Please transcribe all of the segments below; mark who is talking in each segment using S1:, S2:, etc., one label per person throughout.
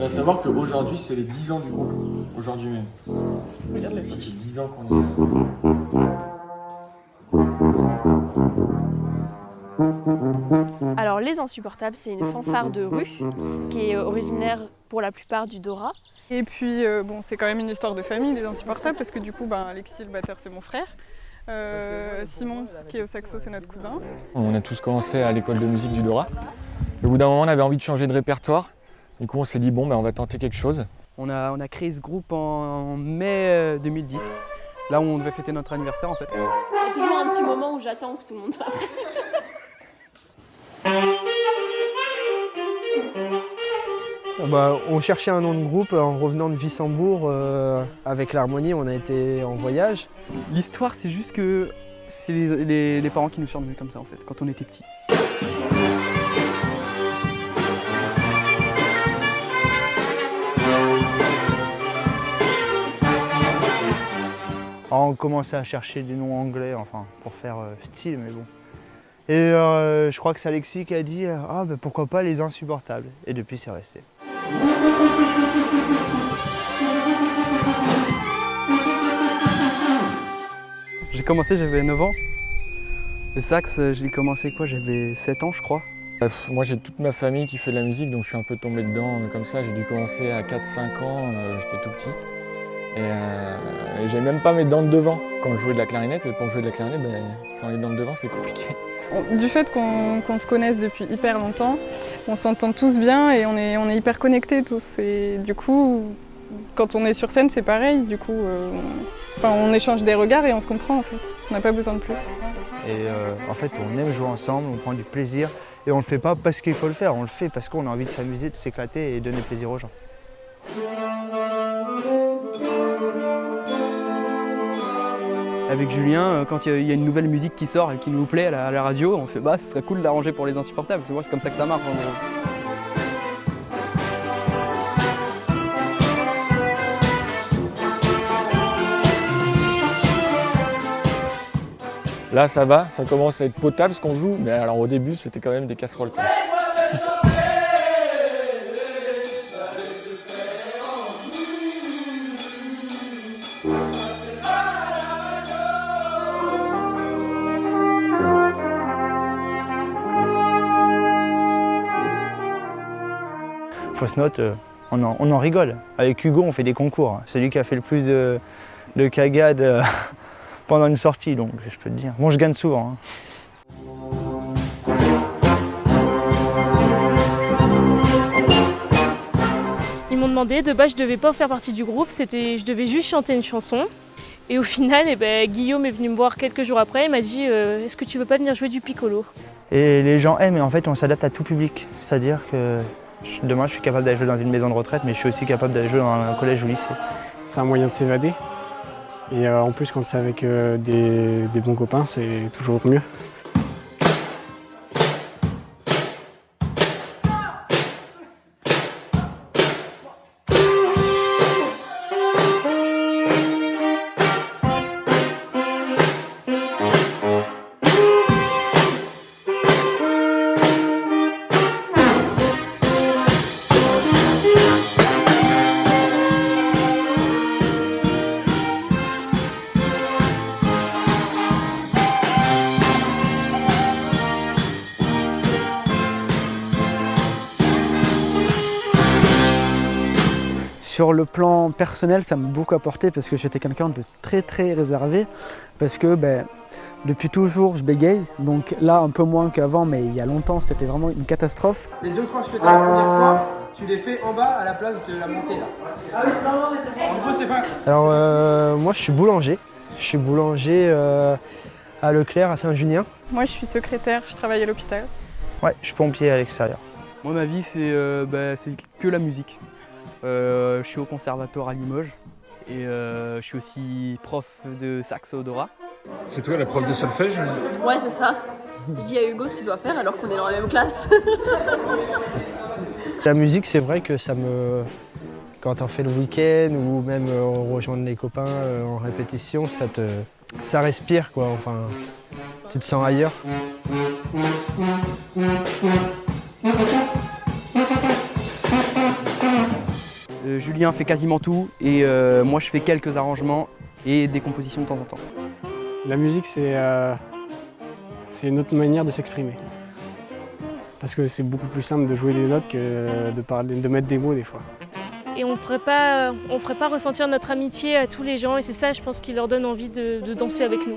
S1: À savoir qu'aujourd'hui, c'est les 10 ans du groupe. Aujourd'hui même.
S2: Regarde la
S1: Ça
S2: fiche.
S1: fait 10 ans qu'on est là.
S3: Alors Les Insupportables, c'est une fanfare de rue qui est originaire pour la plupart du Dora.
S2: Et puis, bon, c'est quand même une histoire de famille, les Insupportables, parce que du coup, Alexis, le batteur, c'est mon frère. Simon, qui est au saxo, c'est notre cousin.
S1: On a tous commencé à l'école de musique du Dora. Au bout d'un moment, on avait envie de changer de répertoire. Du coup, on s'est dit, bon, on va tenter quelque chose.
S4: On a créé ce groupe en mai 2010, là où on devait fêter notre anniversaire en fait.
S3: Il y a toujours un petit moment où j'attends que tout le monde soit prêt.
S5: On cherchait un nom de groupe en revenant de Wissembourg avec l'harmonie, on a été en voyage.
S4: L'histoire c'est juste que c'est les parents qui nous surnommaient comme ça en fait, quand on était petits.
S5: On commençait à chercher des noms anglais pour faire style, mais bon. Et je crois que c'est Alexis qui a dit pourquoi pas les Insupportables. Et depuis c'est resté.
S4: J'ai commencé, j'avais 9 ans. Le sax, j'ai commencé j'avais 7 ans je crois.
S1: Moi, j'ai toute ma famille qui fait de la musique, donc je suis un peu tombé dedans comme ça. J'ai dû commencer à 4-5 ans, j'étais tout petit. Et j'ai même pas mes dents de devant quand je jouais de la clarinette. Et pour jouer de la clarinette, sans les dents de devant, c'est compliqué.
S2: Du fait qu'on se connaisse depuis hyper longtemps, on s'entend tous bien et on est hyper connectés tous. Et du coup, quand on est sur scène, c'est pareil. Du coup, on échange des regards et on se comprend en fait. On n'a pas besoin de plus.
S5: Et en fait, on aime jouer ensemble, on prend du plaisir. Et on le fait pas parce qu'il faut le faire, on le fait parce qu'on a envie de s'amuser, de s'éclater et donner plaisir aux gens.
S4: Avec Julien, quand il y a une nouvelle musique qui sort et qui nous plaît à la radio, on fait ce serait cool d'arranger pour les Insupportables, tu vois, c'est comme ça que ça marche en gros.
S1: Là, ça va, ça commence à être potable ce qu'on joue, mais alors au début, c'était quand même des casseroles, quoi.
S5: Fausse note, on en rigole. Avec Hugo, on fait des concours. C'est lui qui a fait le plus de cagades pendant une sortie, donc je peux te dire. Bon, je gagne souvent.
S3: Ils m'ont demandé, de base je devais pas faire partie du groupe, je devais juste chanter une chanson. Et au final, Guillaume est venu me voir quelques jours après et m'a dit est-ce que tu veux pas venir jouer du piccolo?
S5: Et les gens aiment, et en fait on s'adapte à tout public. C'est-à-dire que demain je suis capable d'aller jouer dans une maison de retraite, mais je suis aussi capable d'aller jouer dans un collège ou lycée.
S6: C'est un moyen de s'évader. Et en plus quand c'est avec des bons copains, c'est toujours mieux.
S4: Sur le plan personnel, ça m'a beaucoup apporté parce que j'étais quelqu'un de très très réservé. Parce que depuis toujours, je bégaye. Donc là, un peu moins qu'avant, mais il y a longtemps, c'était vraiment une catastrophe.
S7: Les deux croches que tu as la première fois, tu les fais en bas à la place de la montée là. Ah oui, non, mais c'est bon. En gros, c'est pas.
S5: Alors moi je suis boulanger. Je suis boulanger à Leclerc, à Saint-Junien.
S2: Moi, je suis secrétaire, je travaille à l'hôpital.
S5: Ouais, je suis pompier à l'extérieur.
S4: Moi, ma vie, c'est que la musique. Je suis au conservatoire à Limoges et je suis aussi prof de sax au Dora.
S1: C'est toi la prof de solfège?
S3: Ouais, c'est ça. Je dis à Hugo ce qu'il doit faire alors qu'on est dans la même classe.
S5: La musique, c'est vrai que quand on fait le week-end ou même on rejoint les copains en répétition, ça respire quoi. Enfin, tu te sens ailleurs.
S8: Julien fait quasiment tout et moi je fais quelques arrangements et des compositions de temps en temps.
S6: La musique, c'est une autre manière de s'exprimer. Parce que c'est beaucoup plus simple de jouer des notes que de mettre des mots des fois.
S3: Et on ferait pas ressentir notre amitié à tous les gens et c'est ça, je pense, qui leur donne envie de danser avec nous.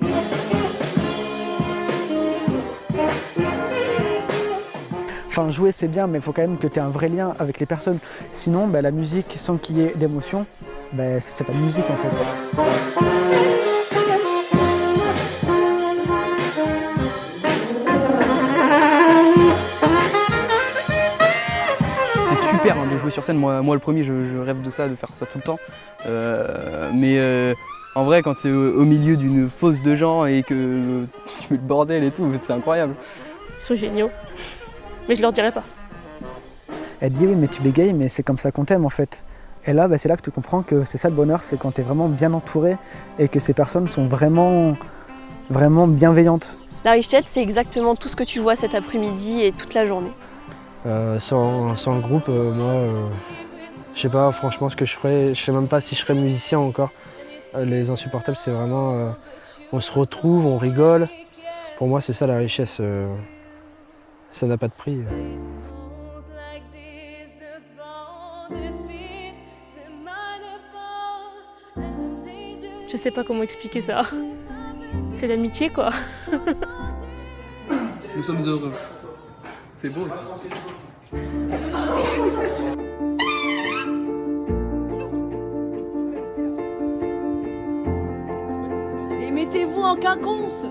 S4: Enfin, jouer c'est bien, mais il faut quand même que tu aies un vrai lien avec les personnes. Sinon, la musique, sans qu'il y ait d'émotion, c'est pas de musique en fait.
S8: C'est super de jouer sur scène, moi le premier je rêve de ça, de faire ça tout le temps. Mais en vrai quand tu es au milieu d'une fosse de gens et que tu mets le bordel et tout, c'est incroyable.
S3: Ils sont géniaux, mais je leur dirai pas.
S4: Elle te dit oui mais tu bégayes, mais c'est comme ça qu'on t'aime en fait. Et là c'est là que tu comprends que c'est ça le bonheur, c'est quand tu es vraiment bien entouré et que ces personnes sont vraiment bienveillantes.
S9: La Richette, c'est exactement tout ce que tu vois cet après-midi et toute la journée.
S10: Sans le groupe, moi, je sais pas franchement ce que je ferais. Je sais même pas si je serais musicien encore. Les Insupportables, c'est vraiment, on se retrouve, on rigole. Pour moi, c'est ça la richesse. Ça n'a pas de prix.
S3: Je sais pas comment expliquer ça. C'est l'amitié, quoi.
S8: Nous sommes heureux. C'est beau.
S11: Et mettez-vous en quinconce.